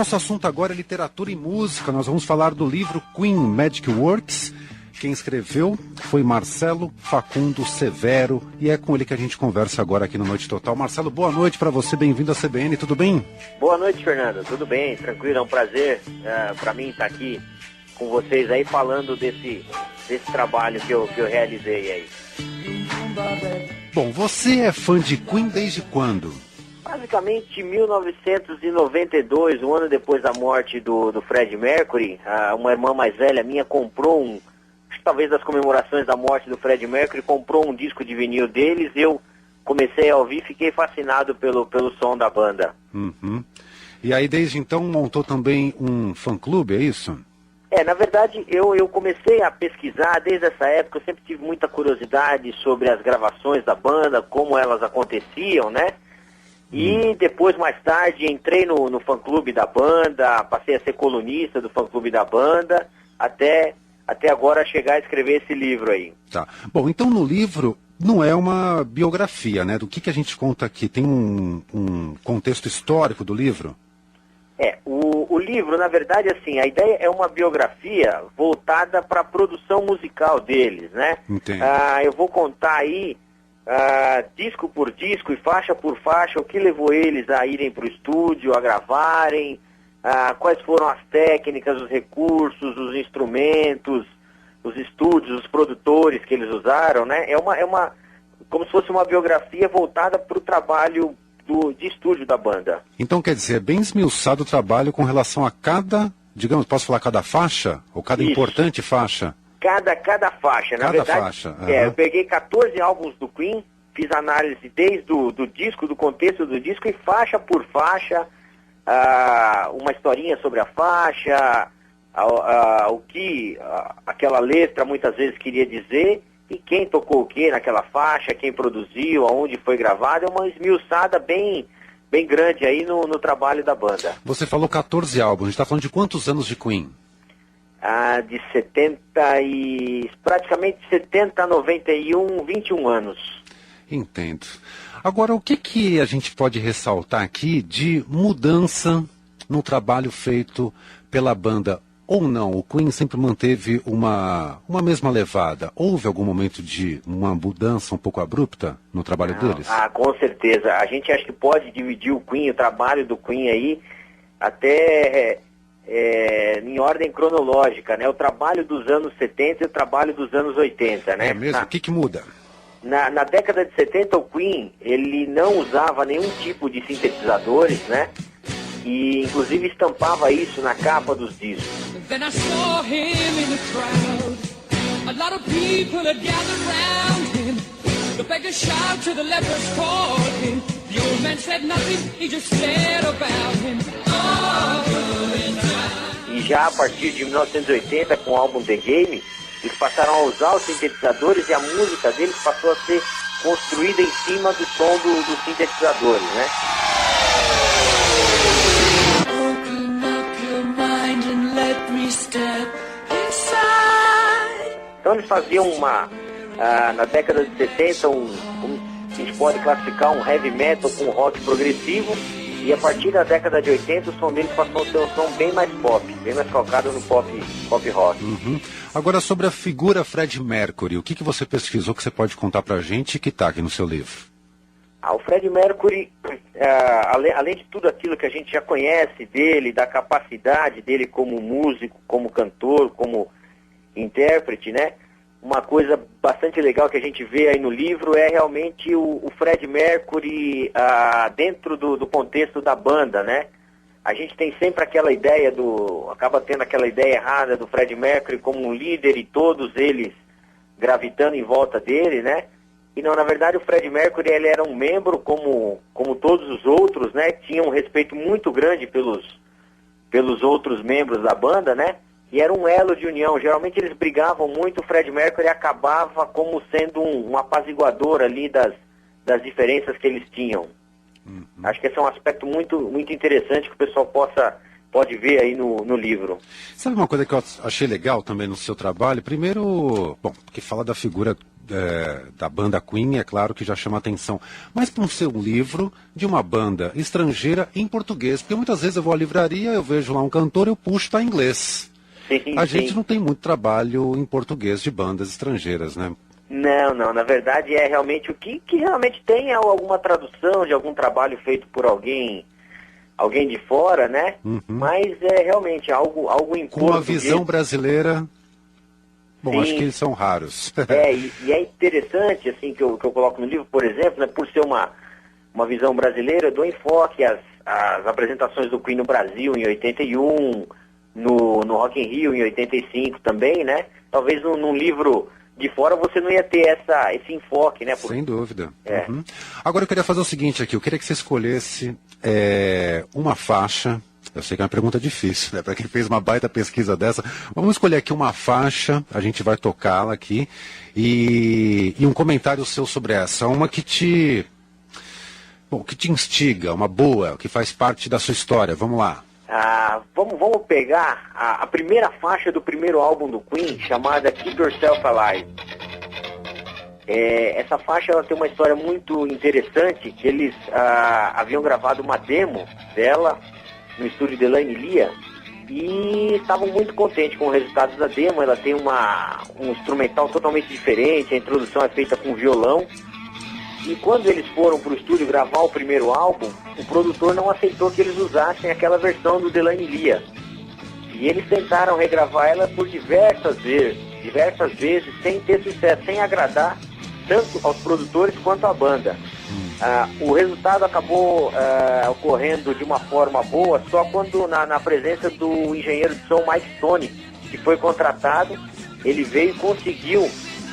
nosso assunto agora é literatura e música. Nós vamos falar do livro Queen Magic Works. Quem escreveu foi Marcelo Facundo Severo e é com ele que a gente conversa agora aqui no Noite Total. Marcelo, boa noite para você, bem-vindo à CBN, tudo bem? Boa noite, Fernando, tudo bem, tranquilo, é um prazer para mim estar aqui com vocês aí falando desse trabalho que eu realizei aí. Bom, você é fã de Queen desde quando? Basicamente 1992, um ano depois da morte do Freddie Mercury, uma irmã mais velha minha comprou talvez das comemorações da morte do Freddie Mercury, comprou um disco de vinil deles, eu comecei a ouvir e fiquei fascinado pelo som da banda. Uhum. E aí desde então montou também um fã-clube, é isso? Na verdade eu comecei a pesquisar desde essa época, eu sempre tive muita curiosidade sobre as gravações da banda, como elas aconteciam, né? E depois, mais tarde, entrei no fã-clube da banda, passei a ser colunista do fã-clube da banda, até agora chegar a escrever esse livro aí. Tá. Bom, então no livro não é uma biografia, né? Do que a gente conta aqui? Tem um contexto histórico do livro? O livro, na verdade, assim, a ideia é uma biografia voltada para a produção musical deles, né? Entendo. Eu vou contar aí, disco por disco e faixa por faixa, o que levou eles a irem para o estúdio, a gravarem, quais foram as técnicas, os recursos, os instrumentos, os estúdios, os produtores que eles usaram, né? É uma como se fosse uma biografia voltada para o trabalho de estúdio da banda. Então quer dizer, é bem esmiuçado o trabalho com relação a cada, digamos, posso falar cada faixa? Ou cada Isso. Importante faixa? Cada faixa, na verdade. Faixa. Uhum. Eu peguei 14 álbuns do Queen, fiz análise desde do disco, do contexto do disco, e faixa por faixa, uma historinha sobre a faixa, o que aquela letra muitas vezes queria dizer, e quem tocou o que naquela faixa, quem produziu, aonde foi gravado. É uma esmiuçada bem grande aí no trabalho da banda. Você falou 14 álbuns, a gente está falando de quantos anos de Queen? De 70 e... praticamente 70 a 91, 21 anos. Entendo. Agora, o que a gente pode ressaltar aqui de mudança no trabalho feito pela banda? Ou não, o Queen sempre manteve uma mesma levada. Houve algum momento de uma mudança um pouco abrupta no trabalho deles? Com certeza. A gente acha que pode dividir o Queen, o trabalho do Queen aí, até em ordem cronológica, né? O trabalho dos anos 70 e o trabalho dos anos 80, né? É mesmo? O que muda? Na década de 70, o Queen, ele não usava nenhum tipo de sintetizadores, né? E inclusive estampava isso na capa dos discos. Then I saw him in the crowd. A lot of people had gathered round him. The beggar shouted to the lepers called him. The old man said nothing, he just stared about him. E já a partir de 1980, com o álbum The Game, eles passaram a usar os sintetizadores e a música deles passou a ser construída em cima do som dos sintetizadores, né? Então eles faziam na década de 70, a gente pode classificar um heavy metal com rock progressivo, e a partir da década de 80 o som deles passou a ser um som bem mais pop, bem mais calcado no pop rock. Uhum. Agora, sobre a figura Freddie Mercury, o que você pesquisou que você pode contar pra gente que está aqui no seu livro? O Freddie Mercury, além de tudo aquilo que a gente já conhece dele, da capacidade dele como músico, como cantor, como intérprete, né? Uma coisa bastante legal que a gente vê aí no livro é realmente o Freddie Mercury dentro do contexto da banda, né? A gente tem sempre aquela ideia acaba tendo aquela ideia errada do Freddie Mercury como um líder e todos eles gravitando em volta dele, né? E não, na verdade o Freddie Mercury ele era um membro como todos os outros, né? Tinha um respeito muito grande pelos outros membros da banda, né? E era um elo de união. Geralmente eles brigavam muito, o Freddie Mercury acabava como sendo um apaziguador ali das diferenças que eles tinham. Uhum. Acho que esse é um aspecto muito, muito interessante que o pessoal pode ver aí no livro. Sabe uma coisa que eu achei legal também no seu trabalho? Primeiro, bom, porque fala da figura da banda Queen, é claro que já chama atenção. Mas para ser um livro de uma banda estrangeira em português, porque muitas vezes eu vou à livraria, eu vejo lá um cantor, eu puxo, tá em inglês. Sim, A sim. gente não tem muito trabalho em português de bandas estrangeiras, né? Não, na verdade é realmente o que realmente tem é alguma tradução de algum trabalho feito por alguém de fora, né? Mas é realmente algo em Com uma português. visão brasileira, bom, Sim. acho que eles são raros. E é interessante, assim, que eu coloco no livro, por exemplo, né, por ser uma visão brasileira, eu dou enfoque às apresentações do Queen no Brasil em 81, no Rock in Rio em 85 também, né? Talvez num livro de fora você não ia ter esse enfoque, né? Sem dúvida. É. Agora eu queria fazer o seguinte aqui, eu queria que você escolhesse uma faixa. Eu sei que é uma pergunta difícil, né? Para quem fez uma baita pesquisa dessa. Vamos escolher aqui uma faixa, a gente vai tocá-la aqui, e um comentário seu sobre essa. Uma que te instiga, uma boa, que faz parte da sua história. Vamos lá. Vamos pegar a primeira faixa do primeiro álbum do Queen, chamada Keep Yourself Alive. Essa faixa ela tem uma história muito interessante, que eles haviam gravado uma demo dela no estúdio de Elaine Lia e estavam muito contentes com o resultado da demo. Ela tem um instrumental totalmente diferente, a introdução é feita com violão. E quando eles foram para o estúdio gravar o primeiro álbum, o produtor não aceitou que eles usassem aquela versão do Elaine Lia. E eles tentaram regravar ela por diversas vezes, sem ter sucesso, sem agradar tanto aos produtores quanto à banda. O resultado acabou ocorrendo de uma forma boa só quando na presença do engenheiro de som Mike Stone, que foi contratado. Ele veio e conseguiu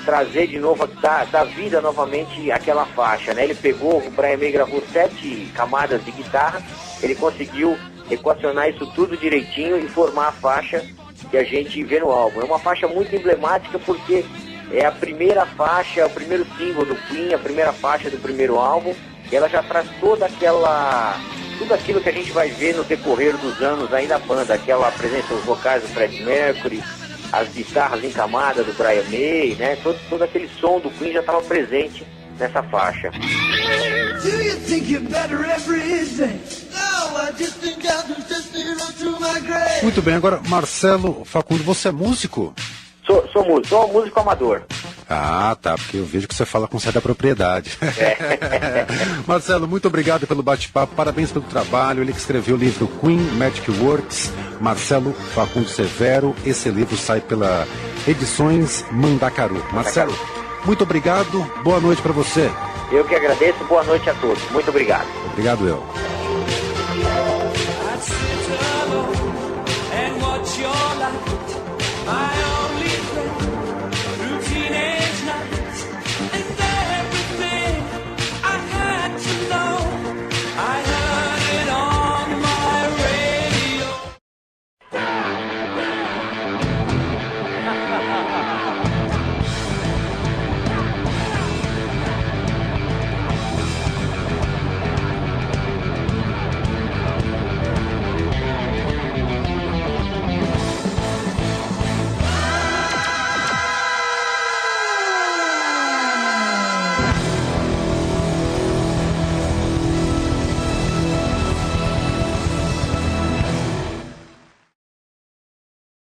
trazer de novo, dar vida novamente àquela faixa, né? Ele pegou, o Brian May gravou 7 camadas de guitarra, ele conseguiu equacionar isso tudo direitinho e formar a faixa que a gente vê no álbum. É uma faixa muito emblemática porque é a primeira faixa, o primeiro single do Queen, a primeira faixa do primeiro álbum, e ela já traz tudo aquilo que a gente vai ver no decorrer dos anos aí da banda, aquela presença, os vocais do Freddie Mercury, as guitarras em camada do Brian May, né? Todo aquele som do Queen já estava presente nessa faixa. Muito bem, agora Marcelo Facundo, você é músico? Sou músico, sou um músico amador. Ah, tá, porque eu vejo que você fala com certa propriedade. Marcelo, muito obrigado pelo bate-papo, parabéns pelo trabalho. Ele que escreveu o livro Queen Magic Works, Marcelo Facundo Severo. Esse livro sai pela Edições Mandacaru. Marcelo, muito obrigado, boa noite para você. Eu que agradeço, boa noite a todos. Muito obrigado. Obrigado eu. And watch your light, my